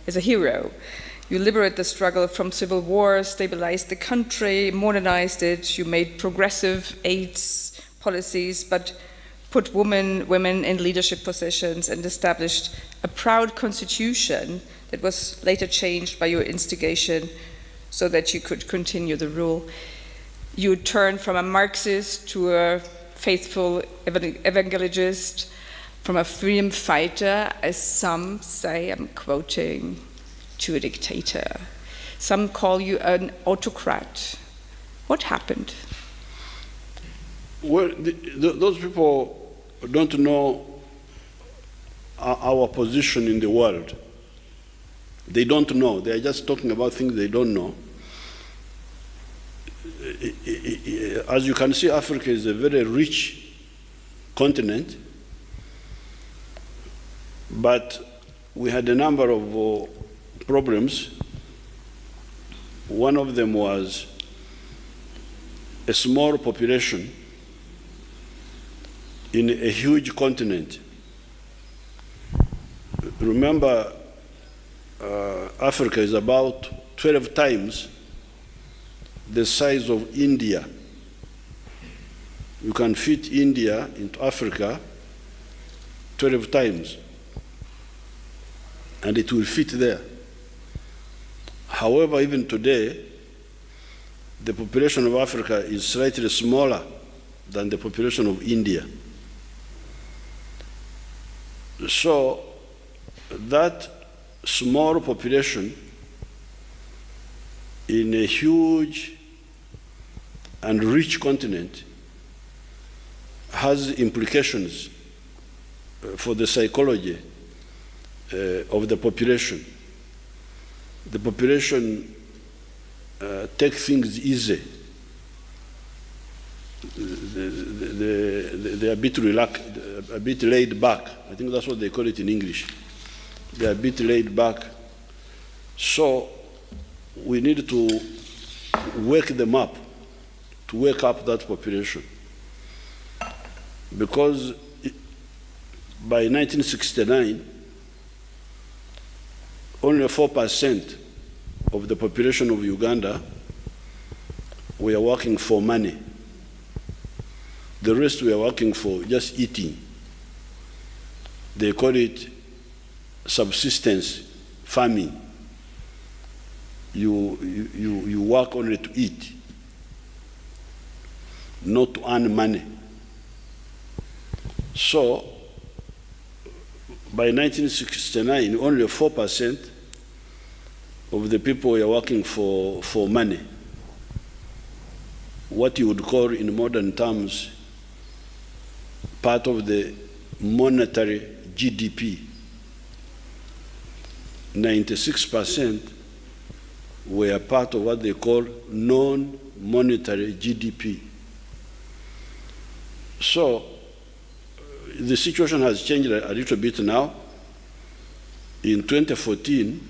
as a hero. You liberated the struggle from civil war, stabilized the country, modernized it, you made progressive AIDS policies, but put women in leadership positions and established a proud constitution that was later changed by your instigation so that you could continue the rule. You turned from a Marxist to a faithful evangelist, from a freedom fighter, as some say, I'm quoting, to a dictator. Some call you an autocrat. What happened? Well, those people don't know our position in the world. They don't know. They are just talking about things they don't know. As you can see, Africa is a very rich continent, but we had a number of problems. One of them was a small population in a huge continent. Remember, Africa is about 12 times the size of India. You can fit India into Africa 12 times, and it will fit there. However, even today, the population of Africa is slightly smaller than the population of India. So that small population in a huge and rich continent has implications for the psychology of the population. The population take things easy. They're a bit relaxed, a bit laid back. I think that's what they call it in English. They're a bit laid back. So we need to wake them up, to wake up that population. Because by 1969, only 4% of the population of Uganda were working for money. The rest were working for just eating. They call it subsistence farming. You work only to eat, not to earn money. So, by 1969, only 4% of the people were working for money. What you would call in modern terms part of the monetary GDP. 96% were part of what they call non-monetary GDP. So the situation has changed a little bit now. In 2014,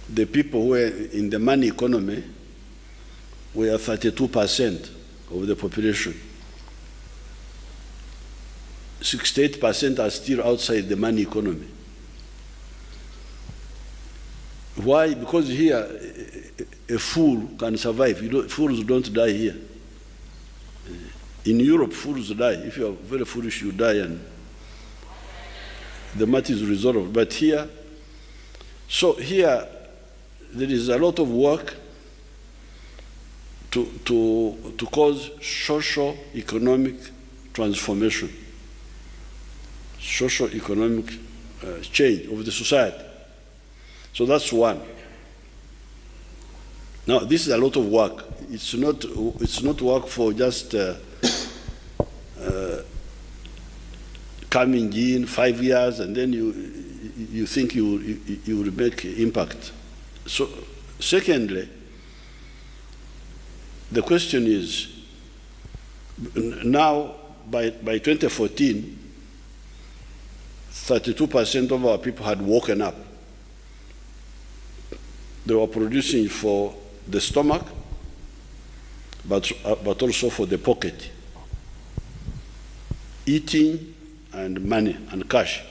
the people who were in the money economy were 32% of the population. 68% are still outside the money economy. Why? Because here, a fool can survive. Fools don't die here. In Europe, fools die. If you are very foolish, you die and the matter is resolved. But here, so here, there is a lot of work to cause socio-economic transformation, socio-economic change of the society. So that's one. Now, this is a lot of work. It's not work for just coming in 5 years and then you think you will make impact. So, secondly, the question is, now by 2014, 32% of our people had woken up. They were producing for the stomach, but also for the pocket. Eating and money and cash.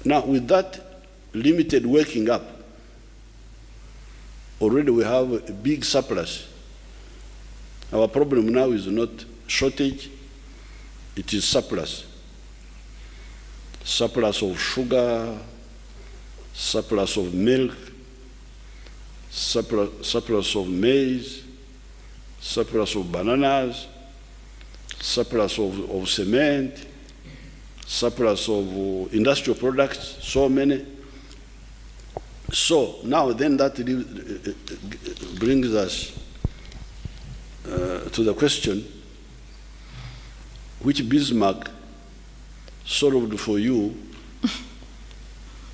Now, with that limited working up, already we have a big surplus. Our problem now is not shortage, it is surplus. Surplus of sugar, surplus of milk, surplus of maize, surplus of bananas, surplus of cement, surplus of industrial products, so many. So now then that brings us to the question, which Bismarck solved for you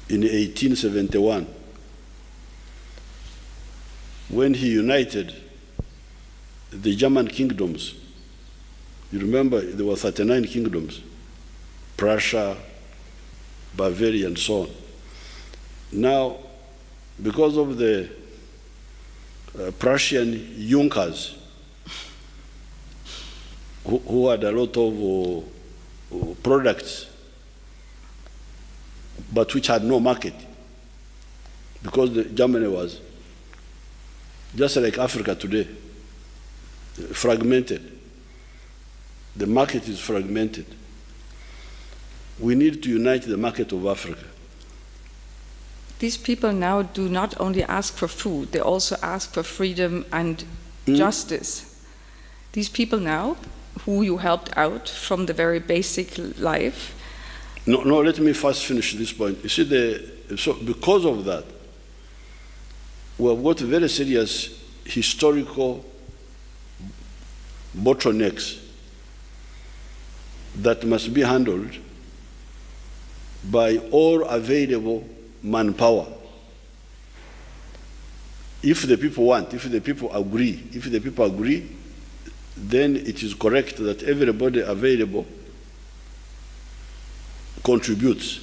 in 1871 when he united the German kingdoms. You remember there were 39 kingdoms, Prussia, Bavaria, and so on. Now, because of the Prussian Junkers, who had a lot of products, but which had no market, because Germany was just like Africa today, fragmented. The market is fragmented. We need to unite the market of Africa. These people now do not only ask for food, they also ask for freedom and justice. These people now, who you helped out from the very basic life. No, let me first finish this point. You see, so because of that, we have got very serious historical bottlenecks that must be handled by all available manpower. If the people want, if the people agree, then it is correct that everybody available contributes.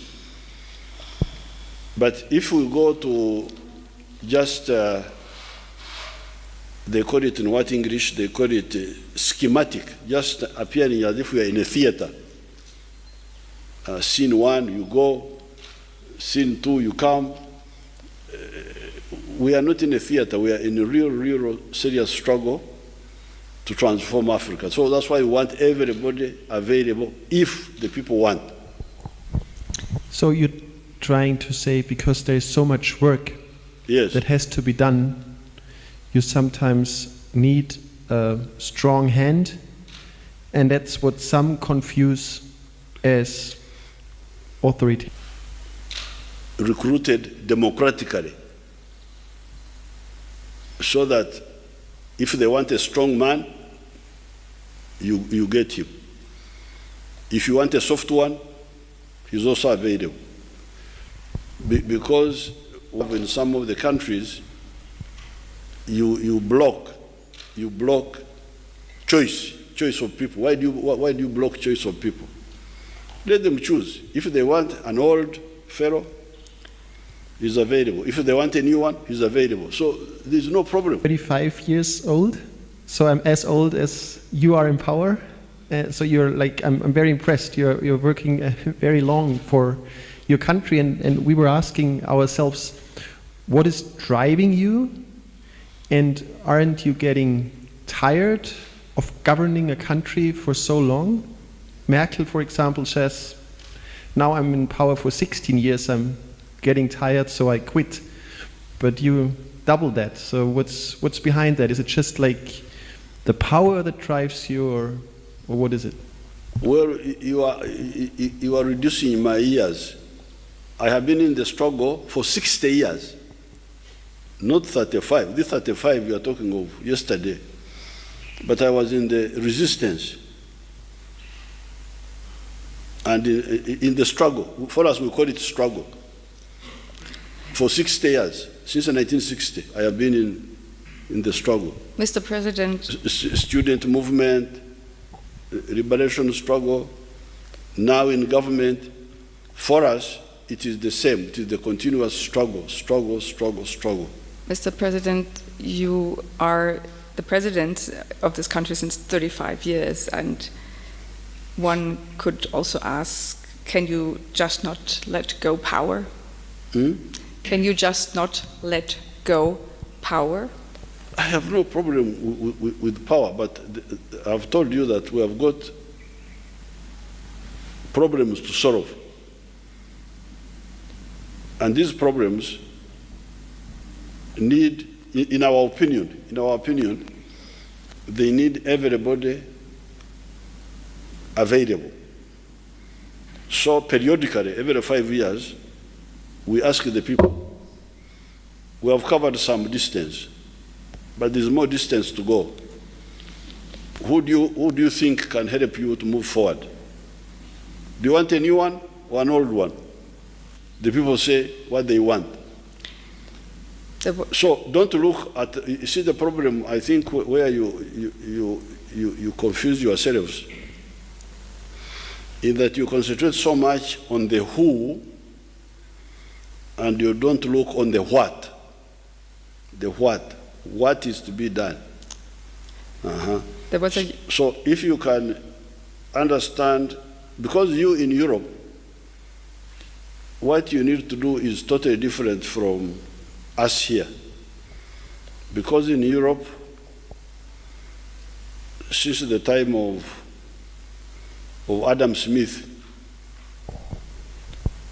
But if we go to just, they call it in what English, they call it schematic, just appearing as if we are in a theater. Scene 1, you go, scene 2, you come. We are not in a theater, we are in a real serious struggle to transform Africa. So that's why we want everybody available if the people want. So you're trying to say because there is so much work that has to be done, you sometimes need a strong hand, and that's what some confuse as authority. Recruited democratically, so that if they want a strong man, you get him. If you want a soft one, he's also available. Because in some of the countries, you block choice of people. Why do you block choice of people? Let them choose. If they want an old fellow, he's available. If they want a new one, he's available. So there's no problem. 35 years old, so I'm as old as you are in power. So you're like, I'm very impressed. You're working very long for your country, and we were asking ourselves, what is driving you? And aren't you getting tired of governing a country for so long? Merkel, for example, says, now I'm in power for 16 years, I'm getting tired, so I quit. But you double that, so what's behind that? Is it just like the power that drives you, or what is it? Well, you are reducing my years. I have been in the struggle for 60 years, not 35. This 35 you are talking of yesterday. But I was in the resistance and in the struggle. For us, we call it struggle. For 60 years, since 1960, I have been in the struggle. Mr. President. Student movement, liberation struggle, now in government. For us, it is the same. It is the continuous struggle. Mr. President, you are the president of this country since 35 years, and one could also ask can you just not let go power? Hmm? Can you just not let go power? I have no problem with power, but I've told you that we have got problems to solve. And these problems need, in our opinion, they need everybody available. So periodically, every 5 years, we ask the people. We have covered some distance, but there's more distance to go. Who do you think can help you to move forward? Do you want a new one or an old one? The people say what they want. So don't look at, you see the problem, I think, where you confuse yourselves, is that you concentrate so much on the who and you don't look on the what. The what is to be done. There was a So if you can understand, because you in Europe, what you need to do is totally different from us here. Because in Europe, since the time of Adam Smith,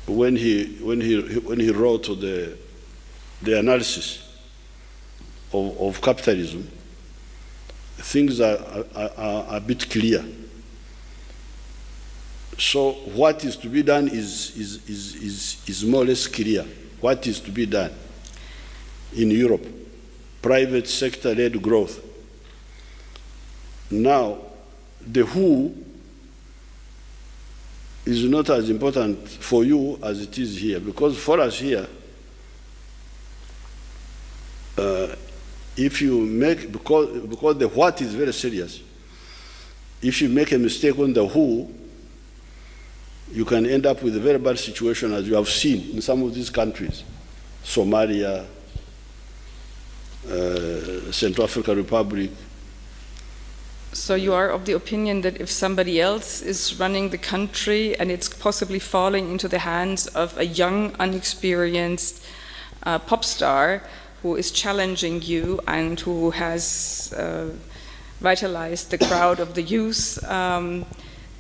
when he wrote the analysis of capitalism, things are a bit clear. So what is to be done is more or less clear. What is to be done in Europe? Private sector-led growth. Now, the who is not as important for you as it is here, because for us here, if you make, because the what is very serious, if you make a mistake on the who, you can end up with a very bad situation, as you have seen in some of these countries, Somalia, Central African Republic. So you are of the opinion that if somebody else is running the country and it's possibly falling into the hands of a young, unexperienced pop star who is challenging you and who has vitalized the crowd of the youth,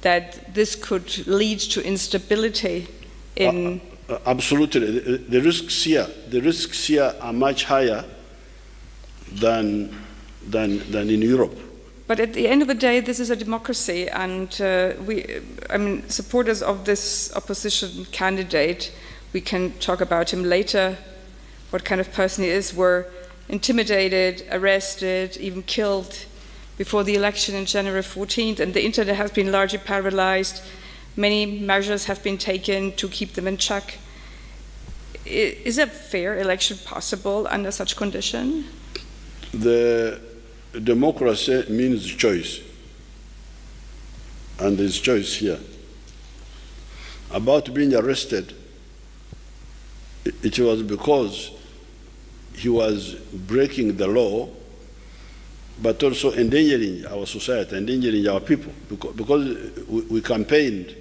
that this could lead to instability in... Absolutely. The risks here are much higher than in Europe. But at the end of the day, this is a democracy, and supporters of this opposition candidate, we can talk about him later, what kind of person he is, were intimidated, arrested, even killed before the election in January 14th, and the internet has been largely paralyzed. Many measures have been taken to keep them in check. Is a fair election possible under such condition? The democracy means choice, and there's choice here. About being arrested, it was because he was breaking the law, but also endangering our society, endangering our people, because we campaigned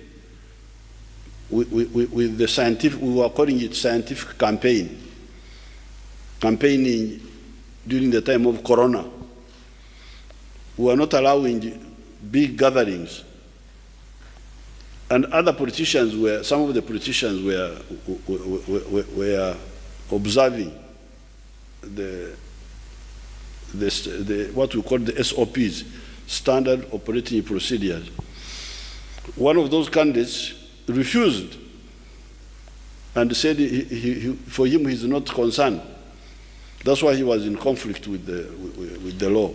with the scientific, we were calling it scientific campaigning during the time of Corona. We were not allowing big gatherings. And other politicians some of the politicians were observing what we call the SOPs, Standard Operating Procedures. One of those candidates refused and said for him he's not concerned. That's why he was in conflict with the law.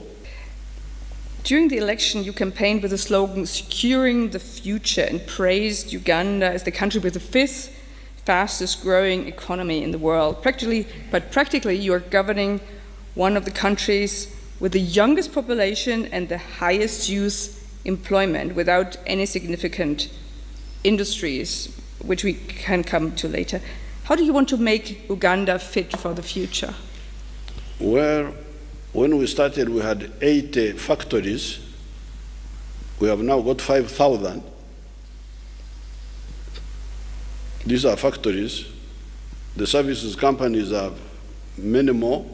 During the election, you campaigned with the slogan, "Securing the Future," and praised Uganda as the country with the 5th fastest growing economy in the world. Practically, you are governing one of the countries with the youngest population and the highest youth employment without any significant industries, which we can come to later. How do you want to make Uganda fit for the future? Well, when we started, we had 80 factories. We have now got 5,000. These are factories. The services companies have many more.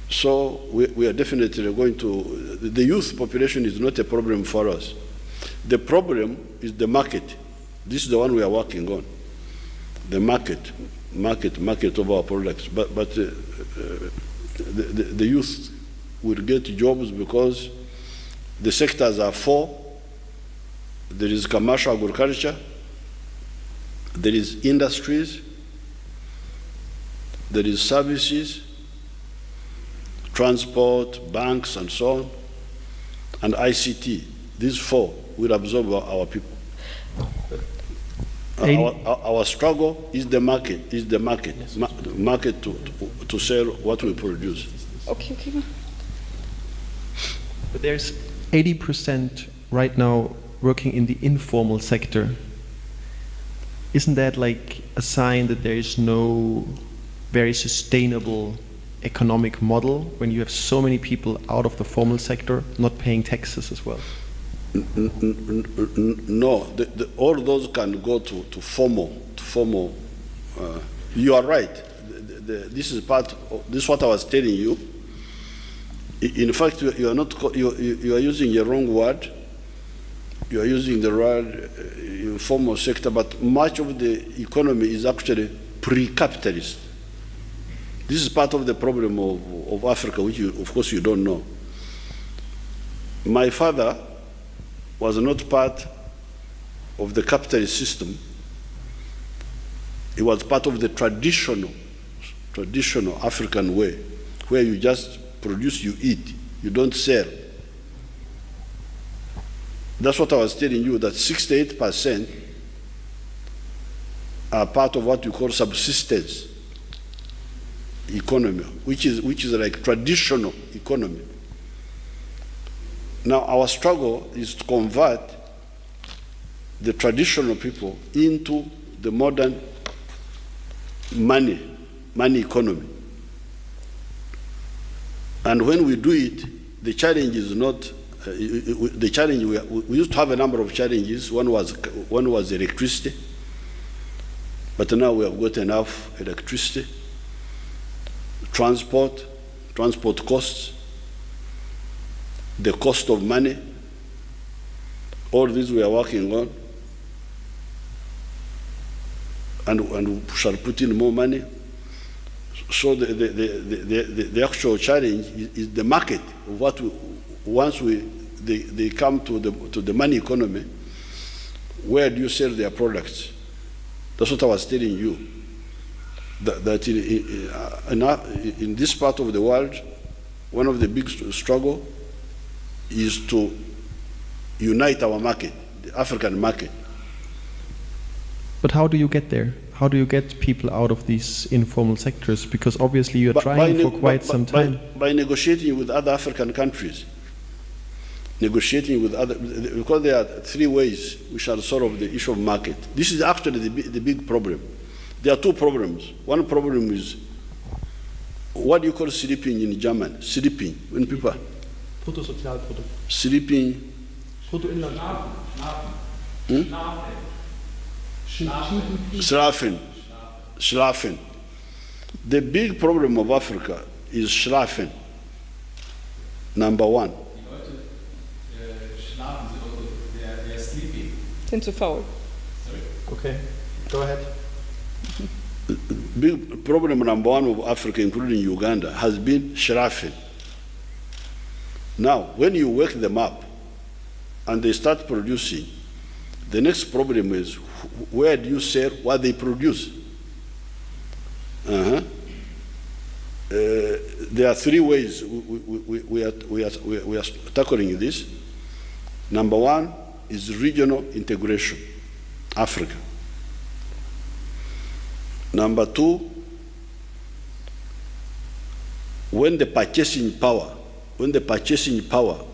So we are definitely going to, the youth population is not a problem for us. The problem is the market. This is the one we are working on. The market of our products. But the youth will get jobs because the sectors are four. There is commercial agriculture, there is industries, there is services, transport, banks, and so on, and ICT. These four will absorb our people. Our struggle is the market, market to sell what we produce. Okay. But there's 80% right now working in the informal sector. Isn't that like a sign that there is no very sustainable economic model when you have so many people out of the formal sector not paying taxes as well? No, all those can go to formal. You are right. This is what I was telling you. In fact, you are using the wrong word. You are using the word informal sector, but much of the economy is actually pre-capitalist. This is part of the problem of Africa, which of course you don't know. My father was not part of the capitalist system. He was part of the traditional African way, where you just produce, you eat, you don't sell. That's what I was telling you, that 68% are part of what you call subsistence economy, which is like traditional economy. Now our struggle is to convert the traditional people into the modern money economy. And when we do it, the challenge is not, the challenge, we used to have a number of challenges. One was electricity, but now we have got enough electricity. Transport costs, the cost of money, all these we are working on, and we shall put in more money. So the actual challenge is the market. Once they come to the money economy, where do you sell their products? That's what I was telling you. That in this part of the world, one of the big struggle is to unite our market, the African market. But how do you get there? How do you get people out of these informal sectors? Because obviously you're trying for quite some time. By negotiating with other African countries. Negotiating with other, because there are three ways we shall solve the issue of market. This is actually the big problem. There are two problems. One problem is, what do you call sleeping in German? Sleeping, when people Bruttosozialprodukt. Sleeping. Schlafen. The big problem of Africa is schlafen. Number one. They're sleeping. Sind zu faul. Sorry? Okay, go ahead. Big problem number one of Africa, including Uganda, has been schlafen. Now, when you wake them up and they start producing, the next problem is, where do you sell what they produce? There are three ways we are tackling this. Number one is regional integration, Africa. Number two, when the purchasing power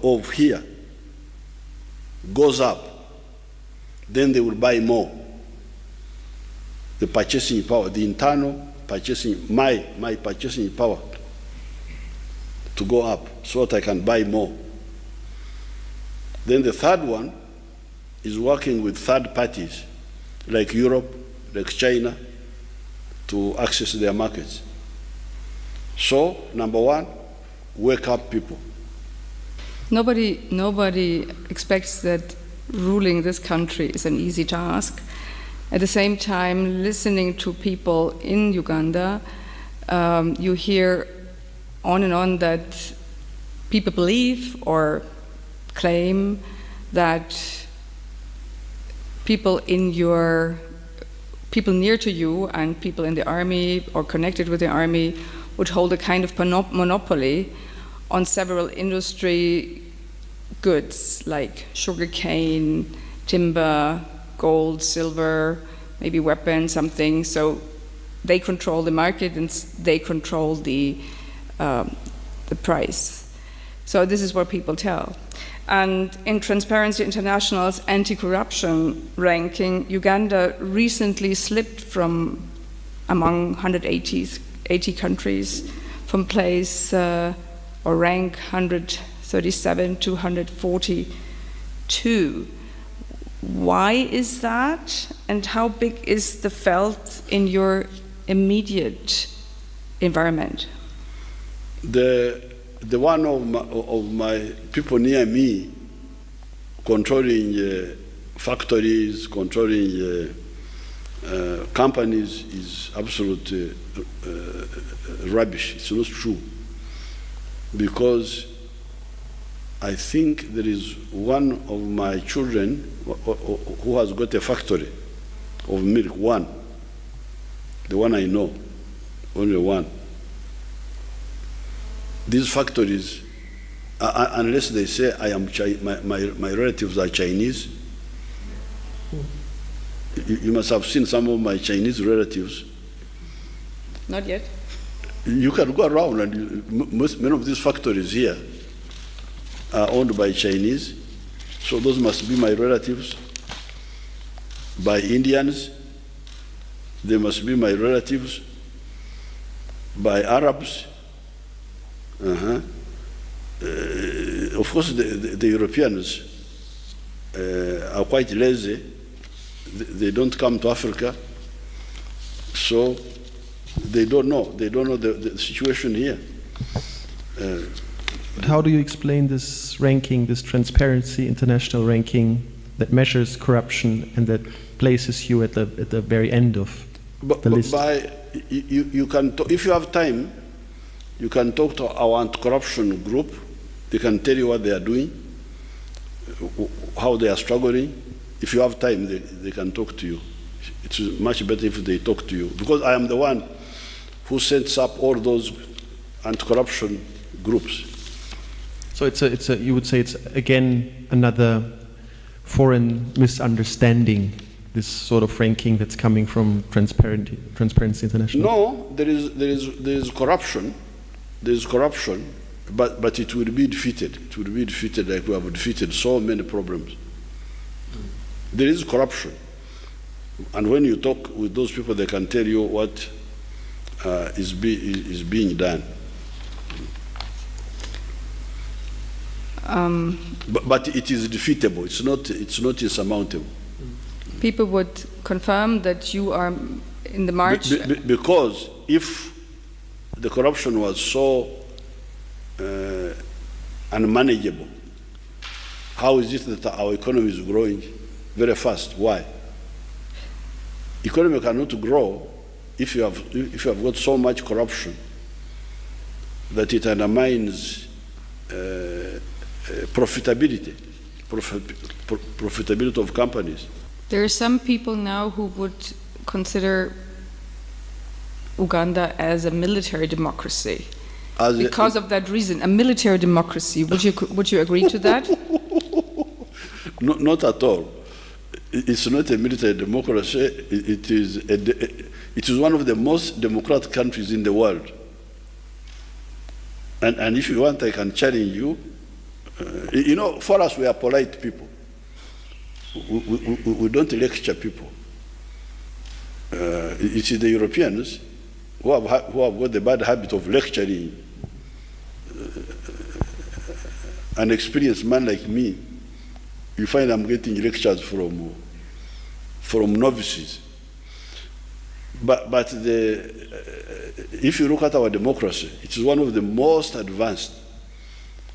of here goes up, then they will buy more. The purchasing power, the internal purchasing, my purchasing power to go up so that I can buy more. Then the third one is working with third parties like Europe, like China, to access their markets. So, number one, wake up people. Nobody expects that ruling this country is an easy task. At the same time, listening to people in Uganda, you hear on and on that people believe or claim that people near to you and people in the army or connected with the army would hold a kind of monopoly on several industry goods like sugarcane, timber, gold, silver, maybe weapons, something. So they control the market and they control the price. So this is what people tell. And in Transparency International's anti-corruption ranking, Uganda recently slipped from among 180 countries from place or rank 137 to 142. Why is that? And how big is the felt in your immediate environment? The one of my people near me controlling factories, controlling companies is absolute rubbish. It's not true. Because I think there is one of my children who has got a factory of milk, one. The one I know, only one. These factories, unless they say my relatives are Chinese, you must have seen some of my Chinese relatives. Not yet. You can go around and many of these factories here are owned by Chinese, so those must be my relatives. By Indians, they must be my relatives. By Arabs, of course the Europeans are quite lazy. They don't come to Africa, so they don't know the situation here. But how do you explain this ranking, this Transparency International ranking that measures corruption and that places you at the very end of the list? You can if you have time, you can talk to our anti-corruption group. They can tell you what they are doing, how they are struggling. If you have time, they can talk to you. It's much better if they talk to you, because I am the one who sets up all those anti-corruption groups. So you would say it's again another foreign misunderstanding, this sort of ranking that's coming from Transparency International? No, there is corruption. There is corruption, but it will be defeated. It will be defeated like we have defeated so many problems. There is corruption, and when you talk with those people, they can tell you what is being done. But it is defeatable. It's not insurmountable. People would confirm that you are in the march. Because if the corruption was so unmanageable, how is it that our economy is growing very fast? Why? Economy cannot grow if you have got so much corruption that it undermines profitability of companies. There are some people now who would consider Uganda as a military democracy. Because of that reason, a military democracy. Would you agree to that? Not at all. It's not a military democracy. It is one of the most democratic countries in the world. And if you want, I can challenge you. For us, we are polite people. We don't lecture people. It is the Europeans who have got the bad habit of lecturing an experienced man like me. You find I'm getting lectures from novices. But if you look at our democracy, it is one of the most advanced.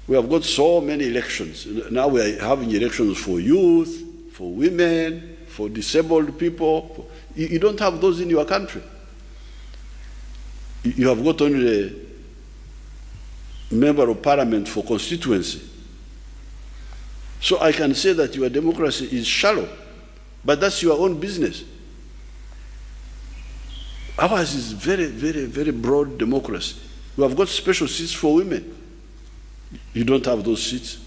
We have got so many elections. Now we are having elections for youth, for women, for disabled people. You don't have those in your country. You have got only a member of parliament for constituency. So I can say that your democracy is shallow, but that's your own business. Ours is very, very, very broad democracy. We have got special seats for women. You don't have those seats.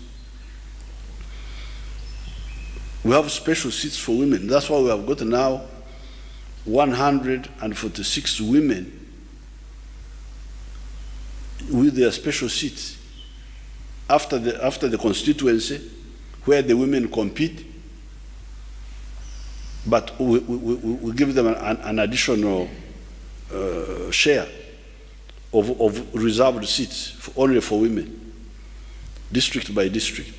We have special seats for women. That's why we have got now 146 women with their special seats after the constituency where the women compete, but we give them an additional share of reserved seats only for women, district by district.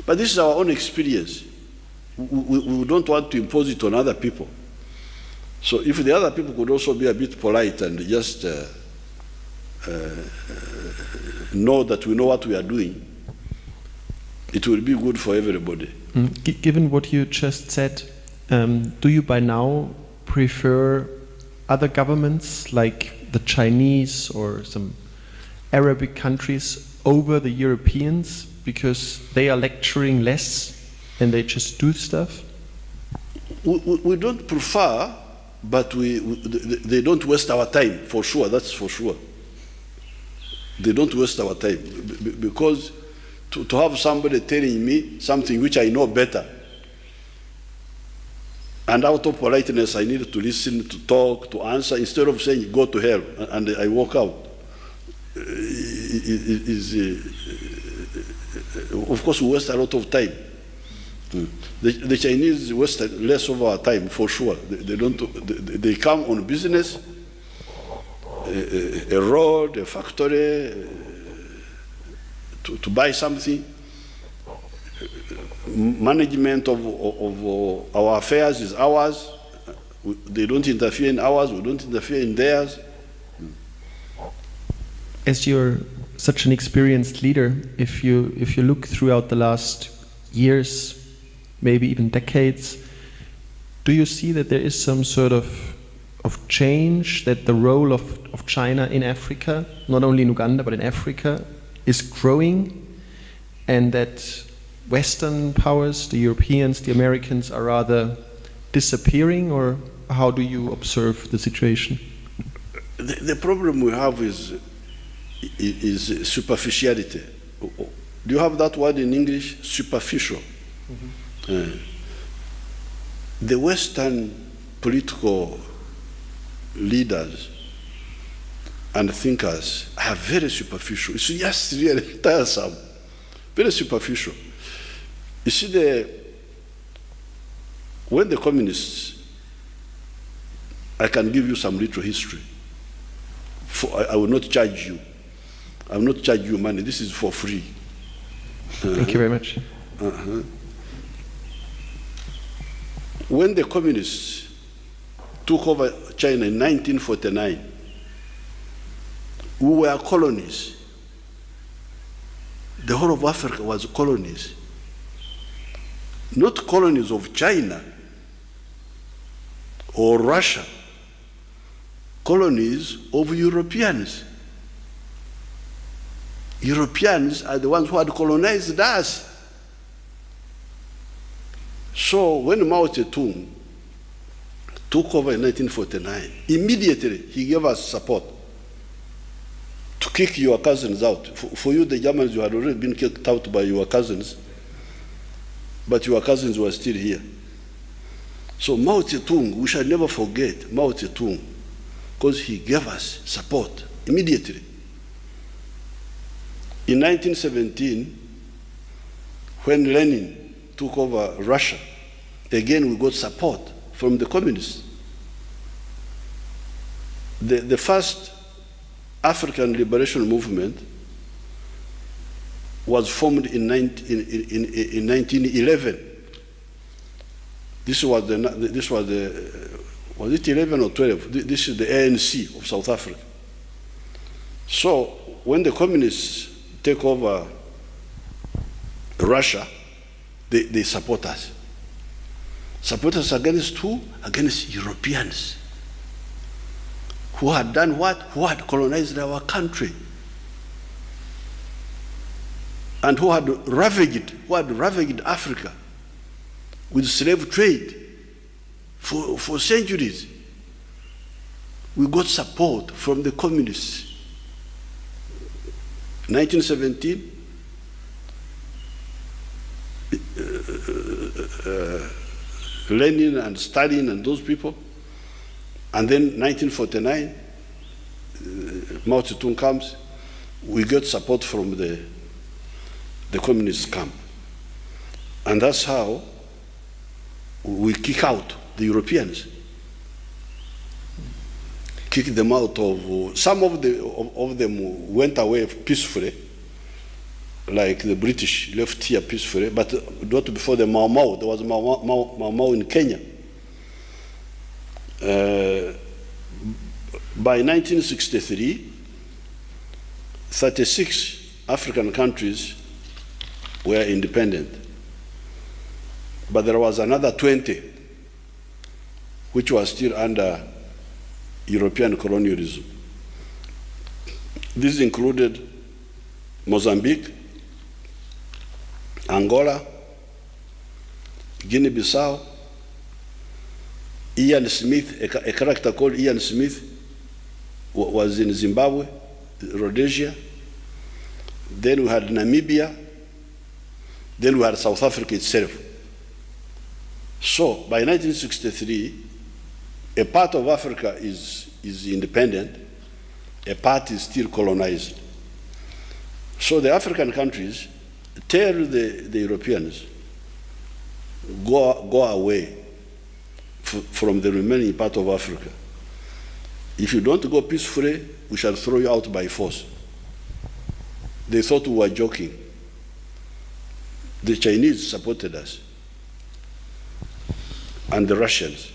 But this is our own experience. We don't want to impose it on other people. So if the other people could also be a bit polite and just know that we know what we are doing, it will be good for everybody. Given what you just said, do you by now prefer other governments like the Chinese or some Arabic countries over the Europeans because they are lecturing less and they just do stuff? We don't prefer, but they don't waste our time, for sure, that's for sure. They don't waste our time, because to have somebody telling me something which I know better, and out of politeness I need to listen, to talk, to answer, instead of saying go to hell, and I walk out. Of course we waste a lot of time. The Chinese waste less of our time, for sure. They come on business, a road, a factory, to buy something. Management of our affairs is ours. They don't interfere in ours, we don't interfere in theirs. As you're such an experienced leader, if you look throughout the last years, maybe even decades, do you see that there is some sort of change, that the role of China in Africa, not only in Uganda but in Africa, is growing, and that Western powers, the Europeans, the Americans, are rather disappearing? Or how do you observe the situation? The problem we have is superficiality. Do you have that word in English? Superficial. Mm-hmm. The Western political leaders and thinkers are very superficial. It's just really tiresome, very superficial. You see, when the communists, I can give you some little history. I will not charge you. I will not charge you money. This is for free. Thank you very much. When the communists took over China in 1949, we were colonies. The whole of Africa was colonies. Not colonies of China or Russia, colonies of Europeans. Europeans are the ones who had colonized us. So when Mao Zedong took over in 1949, immediately he gave us support to kick your cousins out. For you, the Germans, you had already been kicked out by your cousins, but your cousins were still here. So Mao Zedong, we shall never forget Mao Zedong, because he gave us support immediately. In 1917, when Lenin took over Russia, again we got support from the communists. The first African liberation movement was formed in 1911. This was Was it 11 or 12? This is the ANC of South Africa. So when the communists take over Russia, they support us. Support us against who? Against Europeans. Who had done what? Who had colonized our country. And who had ravaged Africa with slave trade for centuries. We got support from the communists. 1917, Lenin and Stalin and those people. And then 1949, Mao Zedong comes. We got support from the communist camp. And that's how we kick out the Europeans. Kick them out of, some of them went away peacefully, like the British left here peacefully, but not before the Mau Mau. There was Mau Mau in Kenya. By 1963, 36 African countries were independent. But there was another 20 which was still under European colonialism. This included Mozambique, Angola, Guinea-Bissau, Ian Smith, a character called Ian Smith, was in Zimbabwe, Rhodesia. Then we had Namibia. Then we had South Africa itself. So by 1963, a part of Africa is independent, a part is still colonized. So the African countries tell the Europeans, go away from the remaining part of Africa. If you don't go peacefully, we shall throw you out by force. They thought we were joking. The Chinese supported us, and the Russians.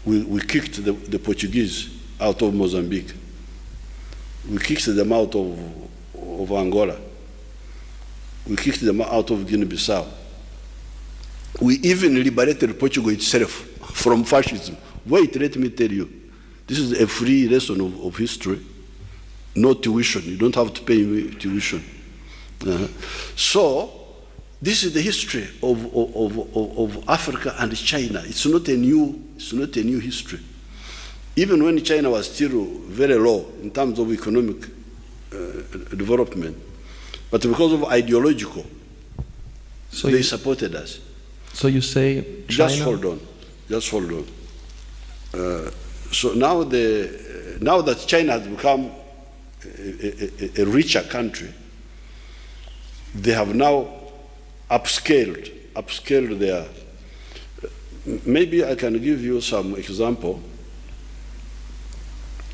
We kicked the Portuguese out of Mozambique. We kicked them out of Angola. We kicked them out of Guinea-Bissau. We even liberated Portugal itself from fascism. Wait, let me tell you. This is a free lesson of history. No tuition. You don't have to pay me tuition. So, this is the history of Africa and China. It's not a new history. Even when China was still very low in terms of economic development, but because of ideological, so they supported us. So you say China? Just hold on. So now that China has become a richer country, they have now upscaled their. Maybe I can give you some example.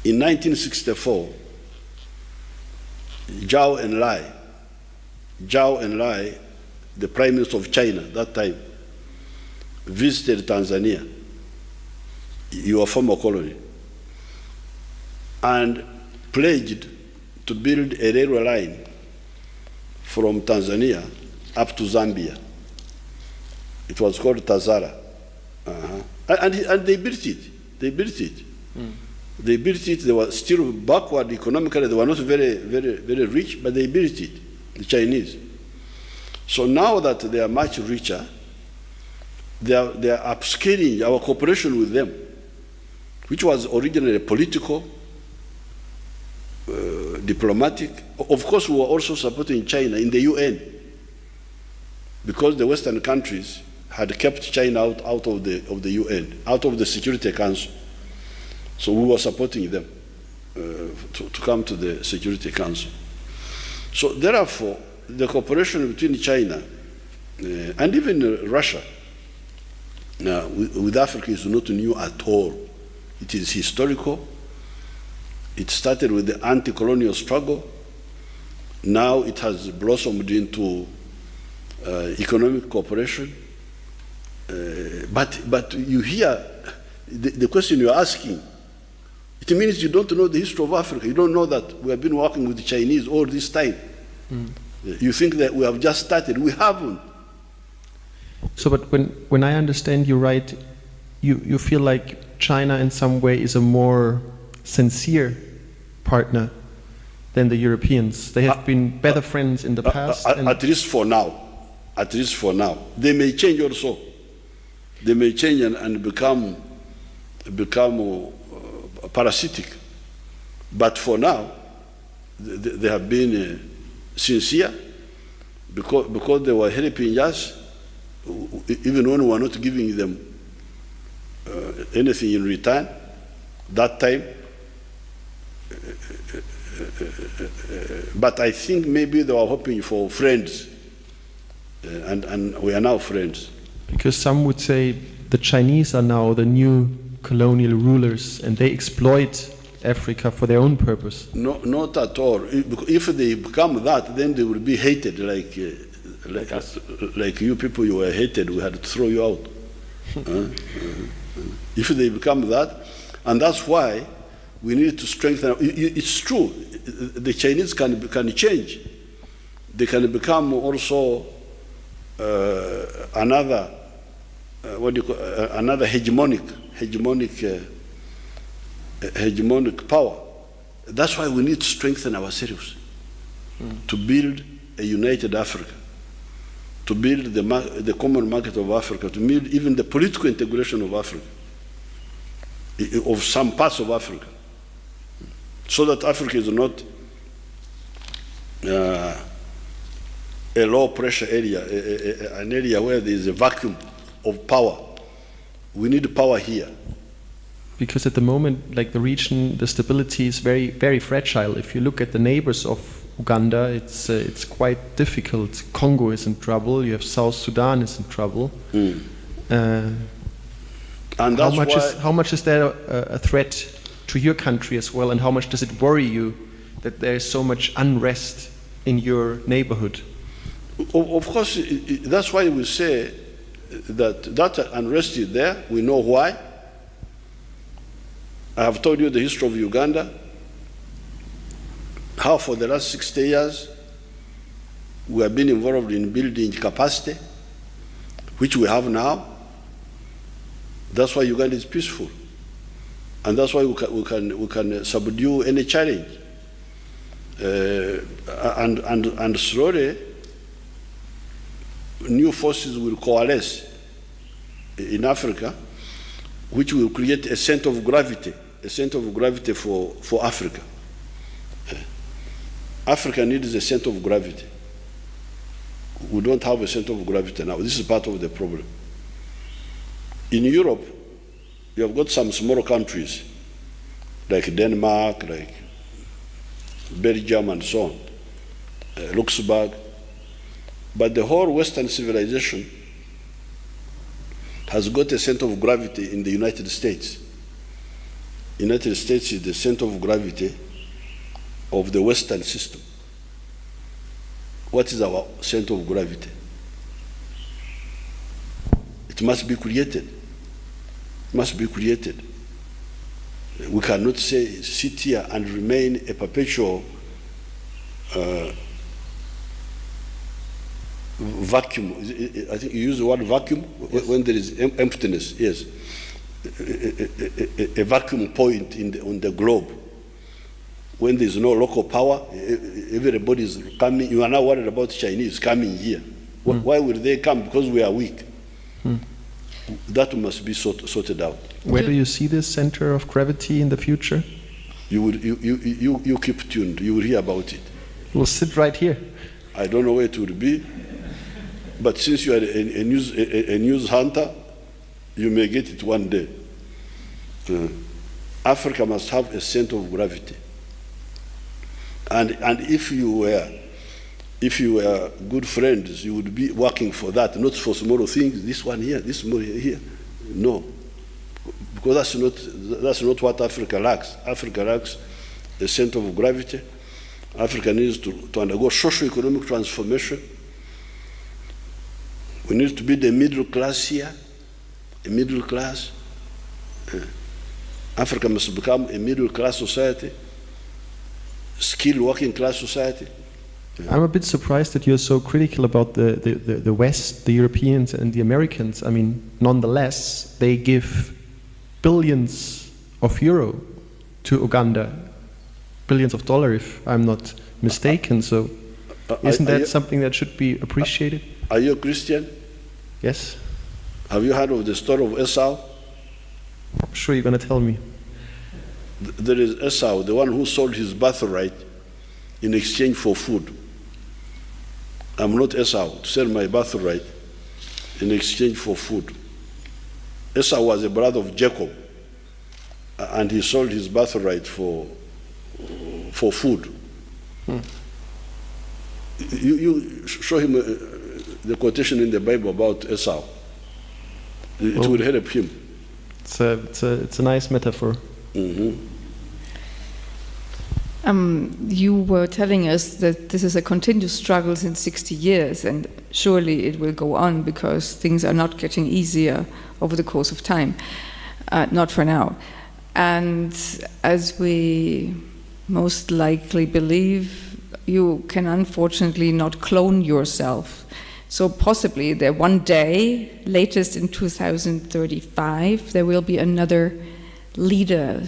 In 1964, Zhou Enlai, the Prime Minister of China that time, visited Tanzania, your former colony, and pledged to build a railway line from Tanzania up to Zambia. It was called Tazara. And they built it. They built it. They built it. They were still backward economically. They were not very rich, but they built it, the Chinese. So now that they are much richer, they are upscaling our cooperation with them, which was originally political, diplomatic. Of course, we were also supporting China in the UN, because the Western countries had kept China out of the UN, out of the Security Council. So we were supporting them to come to the Security Council. So therefore, the cooperation between China and even Russia with Africa is not new at all. It is historical. It started with the anti-colonial struggle. Now it has blossomed into economic cooperation. But you hear the question you're asking, it means you don't know the history of Africa. You don't know that we have been working with the Chinese all this time. You think that we have just started. We haven't. So, but when I understand you right, you feel like China in some way is a more sincere partner than the Europeans. They have been better friends in the past. At least for now. At least for now. They may change also. They may change and become parasitic. But for now, they have been sincere because they were helping us, even when we were not giving them anything in return. That time. But I think maybe they were hoping for friends, and we are now friends. Because some would say the Chinese are now the new colonial rulers and they exploit Africa for their own purpose. No, not at all. If they become that, then they will be hated like you people. You were hated. We had to throw you out. If they become that, and that's why we need to strengthen. It's true. The Chinese can change. They can become also another another hegemonic power. That's why we need to strengthen ourselves to build a united Africa, to build the common market of Africa, to build even the political integration of Africa, of some parts of Africa, so that Africa is not a low pressure area, an area where there is a vacuum of power. We need power here. Because at the moment, like the region, the stability is very, very fragile. If you look at the neighbors of Uganda, it's quite difficult. Congo is in trouble. You have South Sudan is in trouble. And that's how much is there a threat to your country as well, and how much does it worry you that there is so much unrest in your neighborhood? Of course, that's why we say that unrest is there. We know why. I have told you the history of Uganda, how for the last 60 years we have been involved in building capacity, which we have now. That's why Uganda is peaceful. And that's why we can subdue any challenge. And slowly, new forces will coalesce in Africa, which will create a center of gravity for Africa. Africa needs a center of gravity. We don't have a center of gravity now. This is part of the problem. In Europe, you have got some small countries, like Denmark, like Belgium and so on, Luxembourg. But the whole Western civilization has got a center of gravity in the United States. United States is the center of gravity of the Western system. What is our center of gravity? It must be created. It must be created. We cannot sit here and remain a perpetual vacuum. I think you use the word vacuum when there is emptiness. Yes, a vacuum point on the globe. When there is no local power, everybody is coming. You are now worried about Chinese coming here. Why will they come? Because we are weak. That must be sorted out. Where do you see this center of gravity in the future? You keep tuned. You will hear about it. We'll sit right here. I don't know where it will be, but since you are a news hunter, you may get it one day. Africa must have a center of gravity. And if you were good friends, you would be working for that, not for small things. This one here, this small here. No, because that's not what Africa lacks. Africa lacks a center of gravity. Africa needs to undergo socio-economic transformation. We need to build a middle class here, a middle class, Africa must become a middle-class society, skilled working-class society. I'm a bit surprised that you're so critical about the West, the Europeans and the Americans. I mean, nonetheless, they give billions of euro to Uganda, billions of dollars, if I'm not mistaken. So isn't that something that should be appreciated? Are you a Christian? Yes. Have you heard of the story of Esau? I'm sure you're going to tell me. There is Esau, the one who sold his birthright in exchange for food. I'm not Esau to sell my birthright in exchange for food. Esau was a brother of Jacob, and he sold his birthright for food. You show him the quotation in the Bible about Esau. It will help him. It's a nice metaphor. You were telling us that this is a continuous struggle since 60 years, and surely it will go on because things are not getting easier over the course of time. Not for now. And as we most likely believe, you can unfortunately not clone yourself. So possibly there one day, latest in 2035, there will be another leader.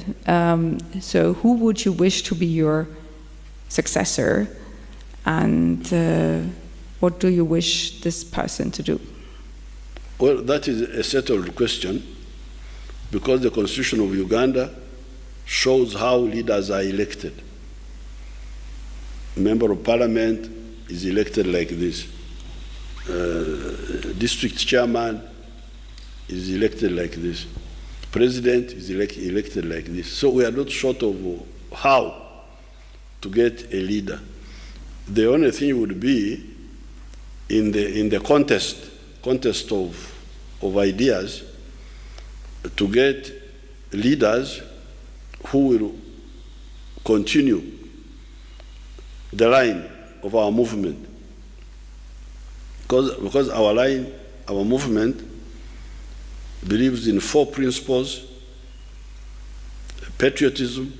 So who would you wish to be your successor, and what do you wish this person to do? Well, that is a settled question, because the Constitution of Uganda shows how leaders are elected. A member of parliament is elected like this. District chairman is elected like this. President is elected like this. So we are not short of how to get a leader. The only thing would be in the contest of ideas, to get leaders who will continue the line of our movement. Because our line, our movement, believes in 4 principles: patriotism.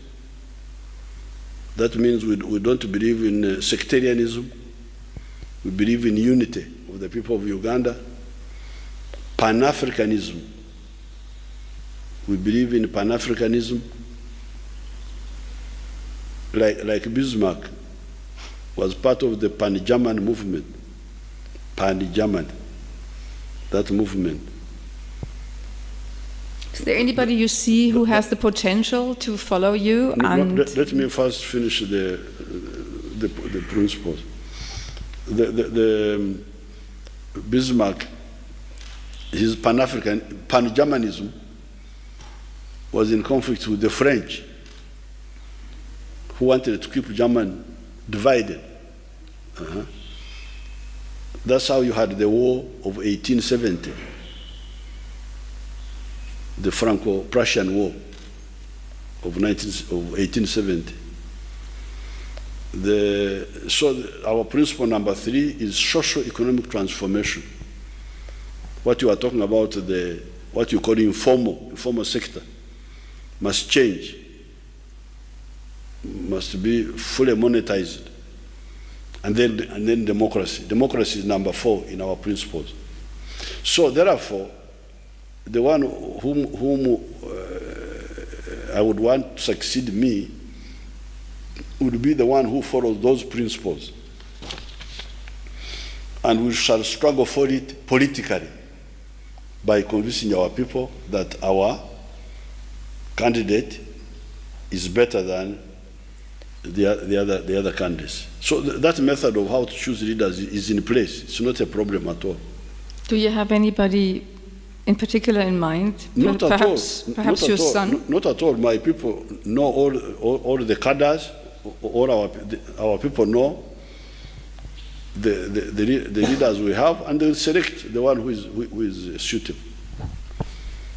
That means we don't believe in sectarianism. We believe in unity of the people of Uganda. Pan-Africanism. We believe in Pan-Africanism. Like Bismarck was part of the Pan-German movement. Pan-German, that movement. Is there anybody you see who has the potential to follow you? Let me first finish the principles. The Bismarck, his Pan-Germanism was in conflict with the French, who wanted to keep German divided. That's how you had the War of 1870. The Franco-Prussian War of 1870. So our principle number 3 is socio-economic transformation. What you are talking about, what you call informal sector, must change, must be fully monetized. And then democracy. Democracy is number 4 in our principles. So therefore, the one whom I would want to succeed me would be the one who follows those principles. And we shall struggle for it politically by convincing our people that our candidate is better than the other candidates. So that method of how to choose leaders is in place. It's not a problem at all. Do you have anybody in particular in mind? Not at all. Perhaps your son? Not at all. My people know all the cadres. All our people know the leaders we have, and they'll select the one who is suitable.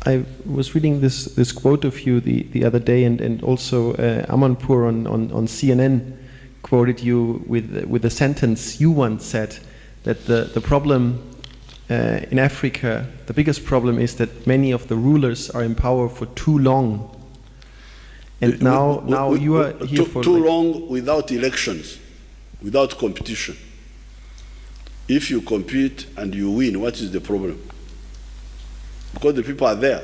I was reading this quote of you the other day, and also Amanpour on CNN quoted you with a sentence you once said, that the problem in Africa, the biggest problem is that many of the rulers are in power for too long. And now you are here for too like, long without elections, without competition. If you compete and you win, what is the problem? Because the people are there.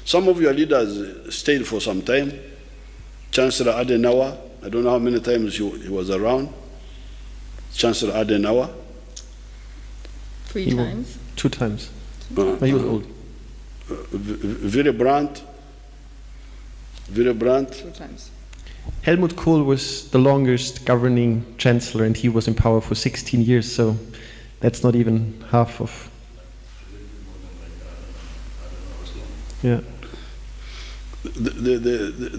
Some of your leaders stayed for some time. Chancellor Adenauer, I don't know how many times he was around. Chancellor Adenauer. 3 He wa- times. 2 times. Uh, He was old. Willy Brandt. 2 times. Helmut Kohl was the longest governing chancellor, and he was in power for 16 years, so that's not even half of. Yeah. The